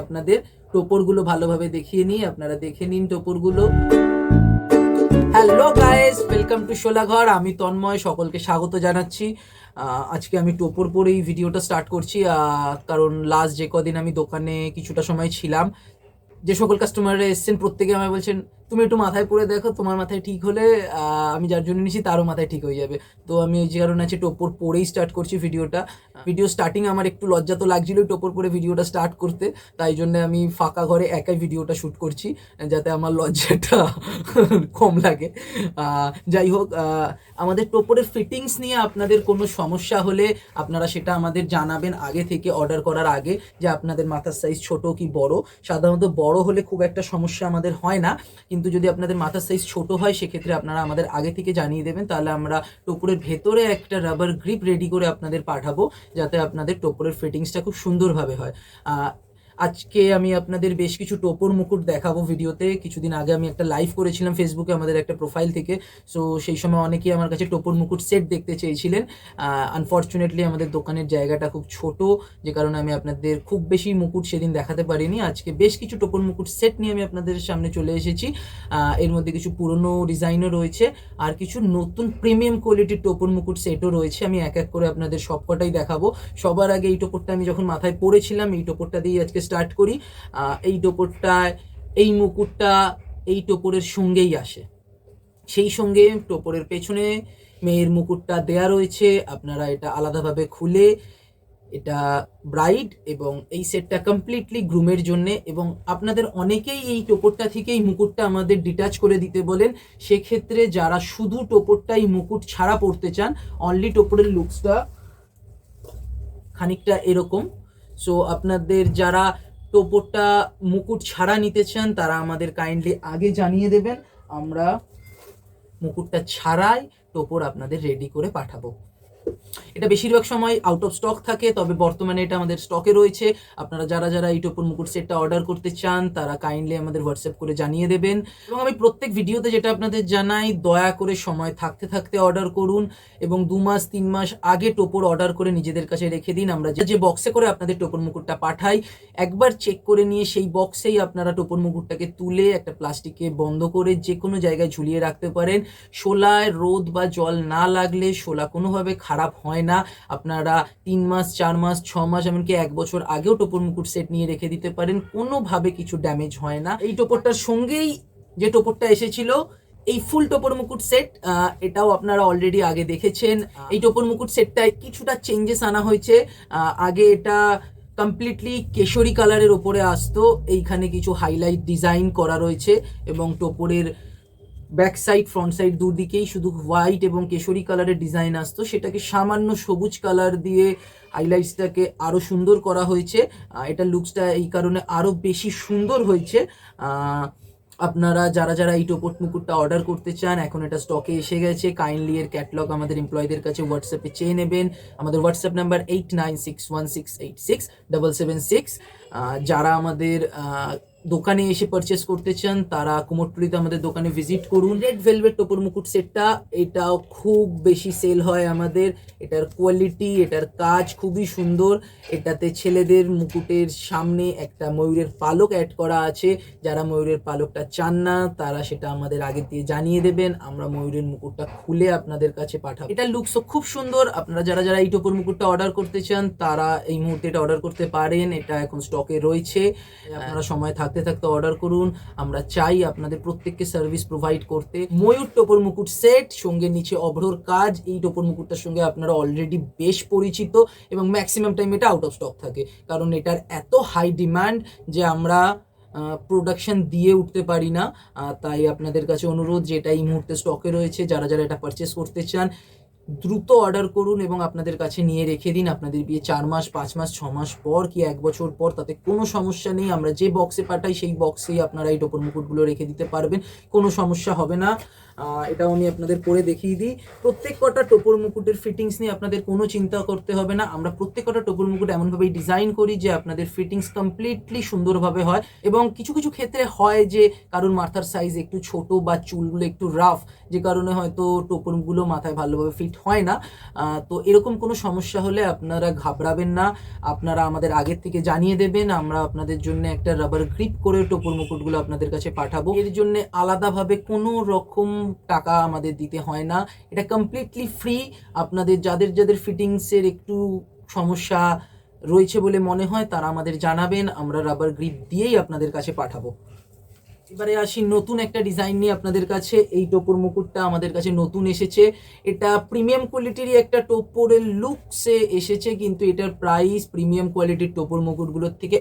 আপনাদের টোপরগুলো ভালোভাবে দেখিয়ে নিই, আপনারা দেখে নিন টোপরগুলো। Hello guys, welcome to Sholaghar. আমি তন্ময়, সকলকে স্বাগত জানাচ্ছি। আজকে আমি টোপর পরেই ভিডিওটা স্টার্ট করছি, কারণ লাস্ট যে কদিন আমি দোকানে কিছুটা সময় ছিলাম, যে সকল কাস্টমাররা এসছেন প্রত্যেকে আমায় বলছেন তুমি একটু মাথায় পরে দেখো, তোমার মাথায় ঠিক হলে আমি যার জন্য নিচ্ছি তারও মাথায় ঠিক হয়ে যাবে। তো আমি এই যে কারণে আছে টোপর পরেই স্টার্ট করছি ভিডিওটা। ভিডিও স্টার্টিং আমার একটু লজ্জা তো লাগছিল টোপর পরে ভিডিওটা স্টার্ট করতে, তাই জন্য আমি ফাঁকা ঘরে একাই ভিডিওটা শ্যুট করছি যাতে আমার লজ্জাটা কম লাগে। যাই হোক, আমাদের টোপরের ফিটিংস নিয়ে আপনাদের কোনো সমস্যা হলে আপনারা সেটা আমাদের জানাবেন আগে থেকে, অর্ডার করার আগে, যে আপনাদের মাথার সাইজ ছোট কি বড়। সাধারণত বড় হলে খুব একটা সমস্যা আমাদের হয় না, কিন্তু যদি আপনাদের মাথার সাইজ ছোট হয় সেক্ষেত্রে আপনারা আমাদের আগে থেকে জানিয়ে দেবেন, তাহলে আমরা টোপরের ভেতরে একটা রাবার গ্রিপ রেডি করে আপনাদের পাঠাবো, যাতে আপনাদের টোপরের ফিটিংসটা খুব সুন্দরভাবে হয়। আজকে আমি আপনাদের বেশ কিছু টোপর মুকুট দেখাবো ভিডিওতে। কিছুদিন আগে আমি একটা লাইভ করেছিলাম ফেসবুকে আমাদের একটা প্রোফাইল থেকে, সো সেই সময় অনেকেই আমার কাছে টোপর মুকুট সেট দেখতে চেয়েছিলেন। আনফর্চুনেটলি আমাদের দোকানের জায়গাটা খুব ছোট, যে কারণে আমি আপনাদের খুব বেশি মুকুট সেদিন দেখাতে পারিনি। আজকে বেশ কিছু টোপর মুকুট সেট নিয়ে আমি আপনাদের সামনে চলে এসেছি। এর মধ্যে কিছু পুরনো ডিজাইনও রয়েছে, আর কিছু নতুন প্রিমিয়াম কোয়ালিটির টোপর মুকুট সেটও রয়েছে। আমি এক এক করে আপনাদের সবকটাই দেখাবো। সবার আগে এই টোপরটা আমি যখন মাথায় পরেছিলাম, এই টোপরটা দিয়ে আজকে স্টার্ট করি। এই টোপরটায় এই মুকুটটা এই টোপরের সঙ্গেই আসে, সেই সঙ্গে টোপরের পেছনে মেয়ের মুকুটটা দেয়া রয়েছে। আপনারা এটা আলাদাভাবে খুলে, এটা ব্রাইড এবং এই সেটটা কমপ্লিটলি গ্রুমের জন্যে, এবং আপনাদের অনেকেই এই টোপরটা থেকে এই মুকুটটা আমাদের ডিটাচ করে দিতে বলেন। সেক্ষেত্রে যারা শুধু টোপরটাই মুকুট ছাড়া পরতে চান, অনলি টোপরের লুকসটা খানিকটা এরকম। সো আপনাদের যারা টোপরটা মুকুট ছাড়া নিতে চান তারা আমাদের কাইন্ডলি আগে জানিয়ে দেবেন, আমরা মুকুটটা ছাড়াই টোপর আপনাদের রেডি করে পাঠাবো। এটা বেশিরভাগ সময় আউট অফ স্টক থাকে, তবে বর্তমানে এটা আমাদের স্টকে রয়েছে। আপনারা যারা যারা এই টোপর মুকুট সেটটা অর্ডার করতে চান তারা কাইন্ডলি আমাদের হোয়াটসঅ্যাপ করে জানিয়ে দেবেন। এবং আমি প্রত্যেক ভিডিওতে যেটা আপনাদের জানাই, দয়া করে সময় থাকতে থাকতে অর্ডার করুন, এবং 2 মাস 3 মাস আগে টোপর অর্ডার করে নিজেদের কাছে রেখে দিন। আমরা যে বক্সে করে আপনাদের টোপর মুকুটটা পাঠাই, একবার চেক করে নিয়ে সেই বক্সেই আপনারা টোপর মুকুটটাকে তুলে একটা প্লাস্টিকে বন্ধ করে যে কোনো জায়গায় ঝুলিয়ে রাখতে পারেন। শোলায় রোদ বা জল না লাগলে শোলা কোনোভাবে খারাপ হয় না। আপনারা 3 মাস 4 মাস 6 মাস এমনকি 1 বছর আগেও টোপর মুকুট সেট নিয়ে রেখে দিতে পারেন, কোনোভাবে কিছু ড্যামেজ হয় না। এই টোপরটার সঙ্গেই যে টোপরটা এসেছিল, এই ফুল টোপর মুকুট সেট, এটাও আপনারা অলরেডি আগে দেখেছেন। এই টোপর মুকুট সেটটায় কিছুটা চেঞ্জেস আনা হয়েছে। আগে এটা কমপ্লিটলি কেশরী কালারের ওপরে আসতো, এইখানে কিছু হাইলাইট ডিজাইন করা রয়েছে, এবং টোপরের ব্যাক সাইড ফ্রন্ট সাইড দুদিকেই শুধু হোয়াইট এবং কেশরী কালারের ডিজাইন আসতো, সেটাকে সামান্য সবুজ কালার দিয়ে হাইলাইটসটাকে আরও সুন্দর করা হয়েছে। এটা লুকসটা এই কারণে আরও বেশি সুন্দর হয়েছে। আপনারা যারা যারা এই টোপর মুকুটটা অর্ডার করতে চান, এখন এটা স্টকে এসে গেছে। কাইন্ডলি এর ক্যাটলগ আমাদের এমপ্লয়ীদের কাছে হোয়াটসঅ্যাপে চেয়ে নেবেন। আমাদের হোয়াটসঅ্যাপ নাম্বার 8961686776। যারা আমাদের দোকানে এসে পারচেস করতে চান তারা কুমোরটুলিতে আমাদের দোকানে ভিজিট করুন। রেড ভেলভেট টোপর মুকুট সেটটা, এটাও খুব বেশি সেল হয় আমাদের। এটার কোয়ালিটি, এটার কাজ খুবই সুন্দর। এটাতে ছেলেদের মুকুটের সামনে একটা ময়ূরের পালক অ্যাড করা আছে। যারা ময়ূরের পালকটা চান না তারা সেটা আমাদের আগে দিয়ে জানিয়ে দেবেন, আমরা ময়ূরের মুকুটটা খুলে আপনাদের কাছে পাঠাবো। এটার লুকসও খুব সুন্দর। আপনারা যারা যারা এই টোপর মুকুটটা অর্ডার করতে চান তারা এই মুহূর্তে এটা অর্ডার করতে পারেন, এটা এখন স্টকে রয়েছে। আপনারা সময় থাকতে থাকতে অর্ডার করুন। আমরা চাই আপনাদের প্রত্যেককে সার্ভিস প্রোভাইড করতে। ময়ূর টোপর মুকুট সেট, সঙ্গে নিচে অভ্রর কাজ। এই টোপর মুকুটটার সঙ্গে আপনারা অলরেডি বেশ পরিচিত, এবং ম্যাক্সিমাম টাইম এটা আউট অফ স্টক থাকে, কারণ এটার এত হাই ডিমান্ড যে আমরা প্রোডাকশন দিয়ে উঠতে পারি না। তাই আপনাদের কাছে অনুরোধ যে এটা এই মুহূর্তে স্টকে রয়েছে, যারা যারা এটা পারচেস করতে চান দ্রুত অর্ডার করুন এবং আপনাদের কাছে নিয়ে রেখে দিন। আপনাদের বিয়ে 4 মাস 5 মাস 6 মাস পর কি 1 বছর পর, তাতে কোনো সমস্যা নেই। আমরা যে বক্সে পাঠাই সেই বক্সেই আপনারা এই টোপর মুকুটগুলো রেখে দিতে পারবেন, কোনো সমস্যা হবে না। এটাও আমি আপনাদের পরে দেখিয়ে দিই। প্রত্যেক কটা টোপর মুকুটের ফিটিংস নিয়ে আপনাদের কোনো চিন্তা করতে হবে না। আমরা প্রত্যেক কটা টোপর মুকুট এমনভাবেই ডিজাইন করি যে আপনাদের ফিটিংস কমপ্লিটলি সুন্দরভাবে হয়। এবং কিছু কিছু ক্ষেত্রে হয় যে কারোর মাথার সাইজ একটু ছোট বা চুলগুলো একটু রাফ, যে কারণে হয়তো টোপরগুলো মাথায় ভালোভাবে ফিট হয় না। তো এরকম কোনো সমস্যা হলে আপনারা ঘাবড়াবেন না, আপনারা আমাদের আগের থেকে জানিয়ে দেবেন, আমরা আপনাদের জন্য একটা রাবার গ্রিপ করে টোপর মুকুটগুলো আপনাদের কাছে পাঠাবো। এর জন্য আলাদাভাবে কোনো রকম টাকা আমাদের দিতে হয় না, এটা কমপ্লিটলি ফ্রি। আপনাদের যাদের যাদের ফিটিংসের একটু সমস্যা রয়েছে বলে মনে হয় তারা আমাদের জানাবেন, আমরা রাবার গ্রিপ দিয়েই আপনাদের কাছে পাঠাবো। এবারে আসি নতুন একটা ডিজাইন নিয়ে আপনাদের কাছে। এই টোপর মুকুটটা আমাদের কাছে নতুন এসেছে, এটা প্রিমিয়াম কোয়ালিটিরই একটা টোপরের লুকসে এসেছে, কিন্তু এটার প্রাইস প্রিমিয়াম কোয়ালিটির টোপর মুকুটগুলোর থেকে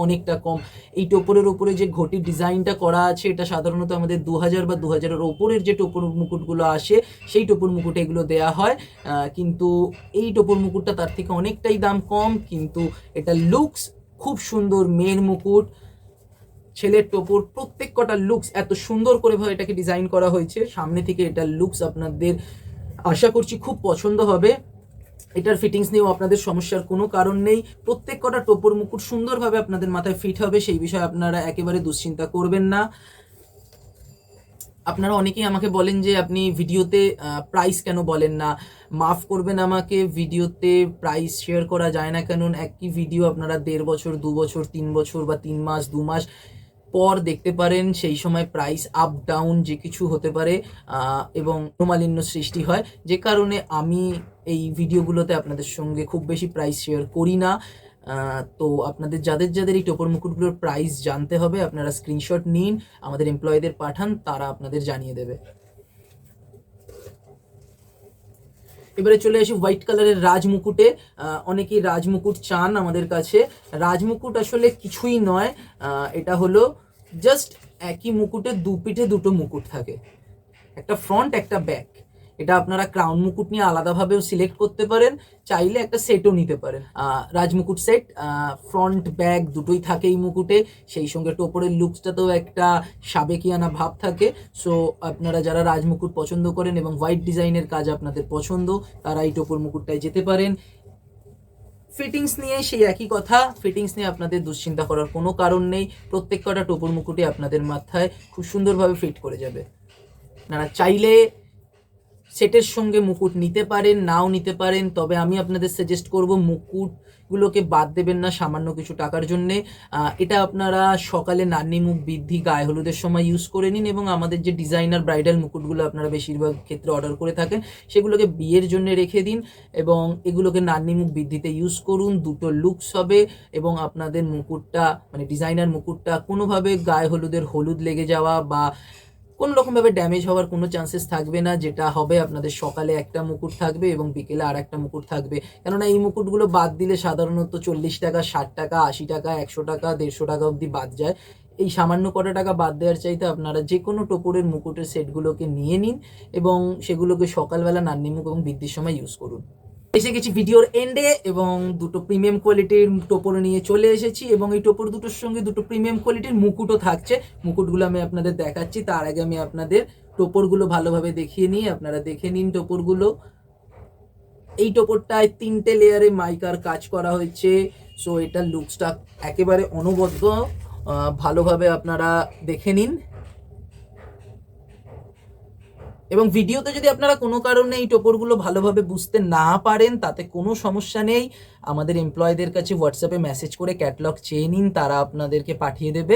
অনেকটা কম। এই টোপরের ওপরে যে ঘটির ডিজাইনটা করা আছে এটা সাধারণত আমাদের 2000 বা 2000-এর ওপরের যে টোপর মুকুটগুলো আসে সেই টোপর মুকুটে এগুলো দেয়া হয়, কিন্তু এই টোপর মুকুটটা তার থেকে অনেকটাই দাম কম, কিন্তু এটা লুকস খুব সুন্দর। মেয়ের মুকুট, ছেলের টোপর, প্রত্যেক কটা লুকস এত সুন্দর করে ভাবে এটাকে ডিজাইন করা হয়েছে। সামনে থেকে এটার লুকস আপনাদের আশা করছি খুব পছন্দ হবে। এটার ফিটিংস নিয়েও আপনাদের সমস্যার কোনো কারণ নেই, প্রত্যেক কটা টোপর মুকুট সুন্দরভাবে আপনাদের মাথায় ফিট হবে, সেই বিষয়ে আপনারা একেবারে দুশ্চিন্তা করবেন না। আপনারা অনেকেই আমাকে বলেন যে আপনি ভিডিওতে প্রাইস কেন বলেন না, মাফ করবেন আমাকে, ভিডিওতে প্রাইস শেয়ার করা যায় না, কারণ একই ভিডিও আপনারা 1.5 বছর 2 বছর 3 বছর বা 3 মাস 2 মাস পর দেখতে পারেন, সেই সময় প্রাইস আপ ডাউন যে কিছু হতে পারে এবং মনোমালিন্য সৃষ্টি হয়, যে কারণে আমি এই ভিডিওগুলোতে আপনাদের সঙ্গে খুব বেশি প্রাইস শেয়ার করি না। তো আপনাদের যাদের যাদের এই টোপর মুকুটগুলোর প্রাইস জানতে হবে আপনারা স্ক্রিনশট নিন, আমাদের এমপ্লয়ীদের পাঠান, তারা আপনাদের জানিয়ে দেবে। এবারে চলে আসি হোয়াইট কালারের রাজমুকুটে। অনেকেই রাজমুকুট চান আমাদের কাছে। রাজমুকুট আসলে কিছুই নয়, এটা হলো জাস্ট একই মুকুটে দু পিঠে দুটো মুকুট থাকে, একটা ফ্রন্ট একটা ব্যাক। এটা আপনারা ক্রাউন মুকুট নিয়ে আলাদাভাবেও সিলেক্ট করতে পারেন, চাইলে একটা সেটও নিতে পারেন। রাজমুকুট সেট, ফ্রন্ট ব্যাক দুটোই থাকে এই মুকুটে, সেই সঙ্গে টোপরের লুকসটাতেও একটা সাবেকিয়ানা ভাব থাকে। সো আপনারা যারা রাজমুকুট পছন্দ করেন এবং হোয়াইট ডিজাইনের কাজ আপনাদের পছন্দ, তারা এই টোপর মুকুটটায় যেতে পারেন। ফিটিংস নিয়ে সেই একই কথা, ফিটিংস নিয়ে আপনাদের দুশ্চিন্তা করার কোনো কারণ নেই, প্রত্যেক কটা টোপর মুকুটে আপনাদের মাথায় খুব সুন্দরভাবে ফিট করে যাবে। আপনারা চাইলে সেটের সঙ্গে মুকুট নিতে পারেন, নাও নিতে পারেন, তবে আমি আপনাদের সাজেস্ট করব মুকুটগুলোকে বাদ দেবেন না সামান্য কিছু টাকার জন্যে। এটা আপনারা সকালে নান্নি মুখ বৃদ্ধি গায়ে হলুদের সময় ইউজ করে নিন, এবং আমাদের যে ডিজাইনার ব্রাইডাল মুকুটগুলো আপনারা বেশিরভাগ ক্ষেত্রে অর্ডার করে থাকেন সেগুলোকে বিয়ের জন্য রেখে দিন এবং এগুলোকে নান্নি মুখ বৃদ্ধিতে ইউজ করুন। দুটো লুকস হবে এবং আপনাদের মুকুটটা মানে ডিজাইনার মুকুটটা কোনোভাবে গায়ে হলুদের হলুদ লেগে যাওয়া বা কোনো রকমভাবে ড্যামেজ হওয়ার কোনো চান্সেস থাকবে না। যেটা হবে আপনাদের সকালে একটা মুকুট থাকবে এবং বিকেলে আর একটা মুকুট থাকবে, কেননা এই মুকুটগুলো বাদ দিলে সাধারণত 40 টাকা, 60 টাকা, 80 টাকা, 100 টাকা, 150 টাকা অবধি বাদ যায়। এই সামান্য কটা টাকা বাদ দেওয়ার চাইতে আপনারা যে কোনো টোপরের মুকুটের সেটগুলোকে নিয়ে নিন এবং সেগুলোকে সকালবেলা নান্নি মুখ এবং বৃদ্ধির সময় ইউজ করুন। এসে গেছি ভিডিওর এন্ডে এবং দুটো প্রিমিয়াম কোয়ালিটির টোপর নিয়ে চলে এসেছি এবং এই টোপর দুটোর সঙ্গে দুটো প্রিমিয়াম কোয়ালিটির মুকুটও থাকছে। মুকুটগুলো আমি আপনাদের দেখাচ্ছি, তার আগে আমি আপনাদের টোপরগুলো ভালোভাবে দেখিয়ে নিই, আপনারা দেখে নিন টোপরগুলো। এই টোপরটায় 3টে লেয়ারে মাইকার কাজ করা হয়েছে, সো এটার লুকসটা একেবারে অনবদ্য, ভালোভাবে আপনারা দেখে নিন। এবং ভিডিওতে যদি আপনারা কোনো কারণে এই টোপরগুলো ভালোভাবে বুঝতে না পারেন তাতে কোনো সমস্যা নেই, আমাদের এমপ্লয়ীদের কাছে হোয়াটসঅ্যাপে মেসেজ করে ক্যাটালগ চেয়ে নিন, তারা আপনাদেরকে পাঠিয়ে দেবে,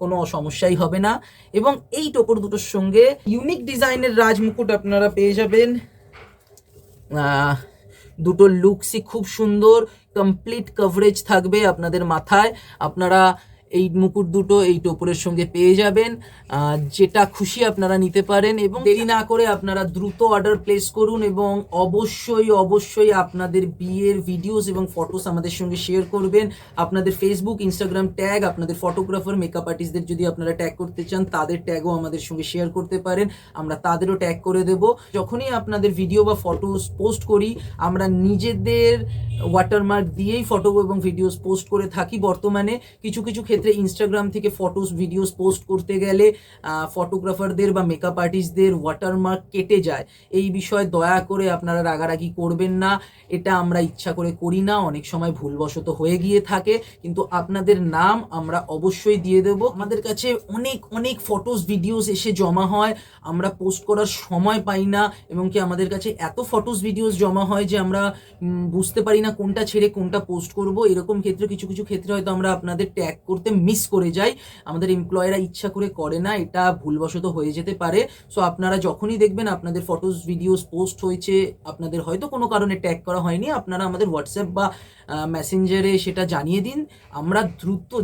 কোনো সমস্যাই হবে না। এবং এই টোপর দুটোর সঙ্গে ইউনিক ডিজাইনের রাজমুকুট আপনারা পেয়ে যাবেন। দুটো লুকসই খুব সুন্দর, কমপ্লিট কভারেজ থাকবে আপনাদের মাথায়। আপনারা এই মুকুট দুটো এই টোপরের সঙ্গে পেয়ে যাবেন, যেটা খুশি আপনারা নিতে পারেন এবং দেরি না করে আপনারা দ্রুত অর্ডার প্লেস করুন এবং অবশ্যই আপনাদের বিয়ের ভিডিওস এবং ফটোস আমাদের সঙ্গে শেয়ার করবেন। আপনাদের ফেসবুক, ইনস্টাগ্রাম ট্যাগ, আপনাদের ফটোগ্রাফার, মেকআপ আর্টিস্টদের যদি আপনারা ট্যাগ করতে চান তাদের ট্যাগও আমাদের সঙ্গে শেয়ার করতে পারেন, আমরা তাদেরও ট্যাগ করে দেব। যখনই আপনাদের ভিডিও বা ফটোস পোস্ট করি আমরা নিজেদের ওয়াটারমার্ক দিয়েই ফটো এবং ভিডিওস পোস্ট করে থাকি। বর্তমানে কিছু ক্ষেত্রে সেক্ষেত্রে ইনস্টাগ্রাম থেকে ফটোস ভিডিওস পোস্ট করতে গেলে ফটোগ্রাফারদের বা মেকআপ আর্টিস্টদের ওয়াটারমার্ক কেটে যায়। এই বিষয়ে দয়া করে আপনারা রাগারাগি করবেন না, এটা আমরা ইচ্ছা করে করি না, অনেক সময় ভুলবশত হয়ে গিয়ে থাকে, কিন্তু আপনাদের নাম আমরা অবশ্যই দিয়ে দেব। আমাদের কাছে অনেক অনেক ফটোস ভিডিওস এসে জমা হয়, আমরা পোস্ট করার সময় পাই না, এবং কি আমাদের কাছে এত ফটোস ভিডিওস জমা হয় যে আমরা বুঝতে পারি না কোনটা ছেড়ে কোনটা পোস্ট করব। এরকম ক্ষেত্রে কিছু কিছু ক্ষেত্রে হয়তো আমরা আপনাদের ট্যাগ করতে মিস করে যাই, আমাদের এমপ্লয়েরা ইচ্ছা করে করে না, এটা ভুলবশত হয়ে যেতে পারে। সো আপনারা যখনই দেখবেন আপনাদের ফটোস ভিডিওস পোস্ট হয়েছে, আপনাদের হয়তো কোনো কারণে ট্যাগ করা হয়নি, আপনারা আমাদের হোয়াটসঅ্যাপ বা মেসেঞ্জারে সেটা জানিয়ে দিন। আমরা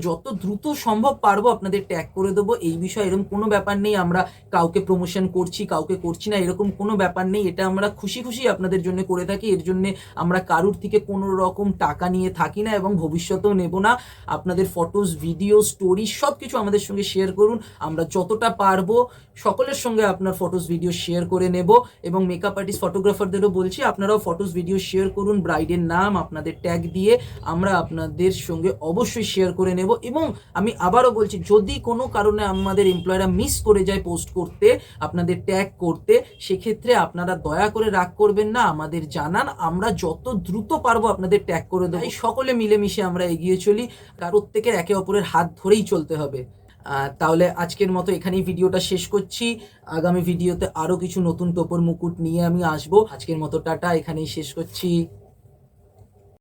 যত দ্রুত সম্ভব পারবো আপনাদের ট্যাগ করে দেবো। এই বিষয়ে এরকম কোনো ব্যাপার নেই আমরা কাউকে প্রমোশন করছি কাউকে করছি না, এরকম কোনো ব্যাপার নেই। এটা আমরা খুশি খুশি আপনাদের জন্য করে থাকি, এর জন্য আমরা কারুর থেকে কোনো রকম টাকা নিয়ে থাকি না এবং ভবিষ্যতেও নেব না। আপনাদের ফটোস ভিডিও স্টোরি সব কিছু আমাদের সঙ্গে শেয়ার করুন, আমরা যতটা পারবো সকলের সঙ্গে আপনার ফটোস ভিডিও শেয়ার করে নেব। এবং মেকআপ আর্টিস্ট ফটোগ্রাফারদেরও বলছি, আপনারাও ফটোস ভিডিও শেয়ার করুন, ব্রাইডের নাম আপনাদের ট্যাগ দিয়ে আমরা আপনাদের সঙ্গে অবশ্যই শেয়ার করে নেব। এবং আমি আবারও বলছি, যদি কোনো কারণে আমাদের এমপ্লয়িরা মিস করে যায় পোস্ট করতে, আপনাদের ট্যাগ করতে, সেক্ষেত্রে আপনারা দয়া করে রাগ করবেন না, আমাদের জানান, আমরা যত দ্রুত পারবো আপনাদের ট্যাগ করে দেবো। সকলে মিলেমিশে আমরা এগিয়ে চলি, প্রত্যেকের একে অপরের হাত ধরেই চলতে হবে। তাহলে আজকের মতো এখানেই ভিডিওটা শেষ করছি। আগামী ভিডিওতে আরও কিছু নতুন টোপর মুকুট নিয়ে আমি আসবো। আজকের মতো টাটা, এখানেই শেষ করছি।